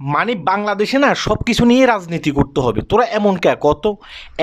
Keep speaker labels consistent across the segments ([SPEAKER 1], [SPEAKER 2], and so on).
[SPEAKER 1] মানে বাংলাদেশে না সব কিছু নিয়ে রাজনীতি করতে হবে। তোরা এমন কে কত?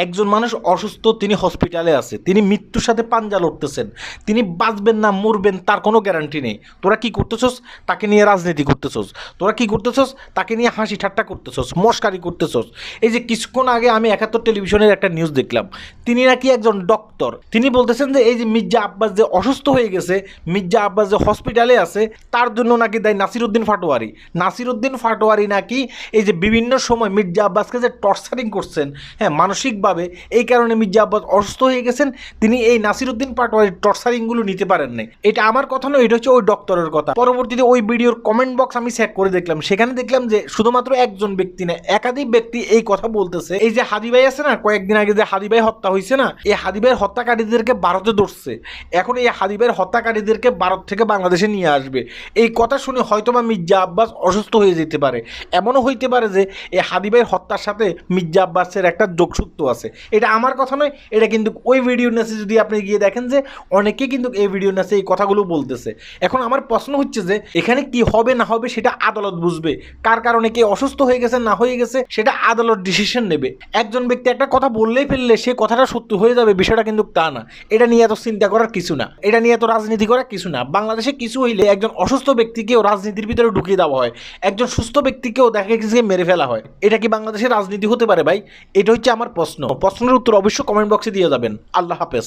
[SPEAKER 1] একজন মানুষ অসুস্থ, তিনি হসপিটালে আছে, তিনি মৃত্যুর সাথে পাঞ্জা লড়তেছেন, তিনি বাঁচবেন না মরবেন তার কোনো গ্যারান্টি নেই। তোরা কি করতেছস? তাকে নিয়ে রাজনীতি করতেছস। তোরা কি করতেছস? তাকে নিয়ে হাসি ঠাট্টা করতেছস, মস্কারি করতেছস। এই যে কিছুক্ষণ আগে আমি ৭১ টেলিভিশনের একটা নিউজ দেখলাম, তিনি নাকি একজন ডক্টর। তিনি বলতেছেন যে এই যে মির্জা আব্বাস যে অসুস্থ হয়ে গেছে, মির্জা আব্বাস যে হসপিটালে আছে, তার জন্য নাকি দায়ী নাসিরউদ্দিন পাটোয়ারি। নাসিরউদ্দিন পাটোয়ারি নাকি এই যে বিভিন্ন সময় মির্জা আব্বাসকে যে টর্চারিং করছেন, হ্যাঁ, মানসিকভাবে, এই কারণে মির্জা আব্বাস অসুস্থ হয়ে গেছেন, তিনি এই নাসিরউদ্দিন পাটোয়ারির টর্চারিংগুলো নিতে পারেন নাই। এটা আমার কথা নয়, এটা হচ্ছে ওই ডক্টরের কথা। পরবর্তীতে ওই ভিডিওর কমেন্ট বক্স আমি চেক করে দেখলাম, সেখানে দেখলাম যে শুধুমাত্র একজন ব্যক্তি না, একাধিক ব্যক্তি এই কথা বলতেছে। এই যে হাদি ভাই আছে না, কয়েকদিন আগে যে হাদি ভাই হত্যা হয়েছে না, এই হাদি ভাইয়ের হত্যাকারীদেরকে ভারতে ধরছে। এখন এই হাদি ভাইয়ের হত্যাকারীদেরকে ভারত থেকে বাংলাদেশে নিয়ে আসবে। এই কথা শুনে হয়তোবা মির্জা আব্বাস অসুস্থ হয়ে যেতে পারে। এমনও হইতে পারে যে এই হাদি ভাইয়ের হত্যার সাথে মির্জা আব্বাসের একটা যোগসূত্র আছে। এটা আমার কথা নয়, এটা কিন্তু ওই ভিডিও নেসে যদি আপনি গিয়ে দেখেন যে অনেকে কিন্তু এই ভিডিও নেসে এই কথাগুলো বলতেছে। এখন আমার প্রশ্ন হচ্ছে যে এখানে কি হবে না হবে সেটা আদালত বুঝবে। কার কারণে কে অসুস্থ হয়ে গেছে না হয়ে গেছে সেটা আদালত ডিসিশন নেবে। একজন ব্যক্তি একটা কথা বললেই ফেললে সে কথাটা সত্য হয়ে যাবে, বিষয়টা কিন্তু তা না। এটা নিয়ে এত চিন্তা করার কিছু না, এটা নিয়ে এত রাজনীতি করার কিছু না। বাংলাদেশে কিছু হইলে একজন অসুস্থ ব্যক্তিকেও রাজনীতির ভিতরে ঢুকিয়ে দেওয়া হয়, একজন সুস্থ ব্যক্তিকেও দেখা গেছে মেরে ফেলা হয়। এটা কি বাংলাদেশের রাজনীতি হতে পারে ভাই? এটা হচ্ছে আমার প্রশ্ন। প্রশ্নের উত্তর অবশ্যই কমেন্ট বক্সে দিয়ে যাবেন। আল্লাহ হাফেজ।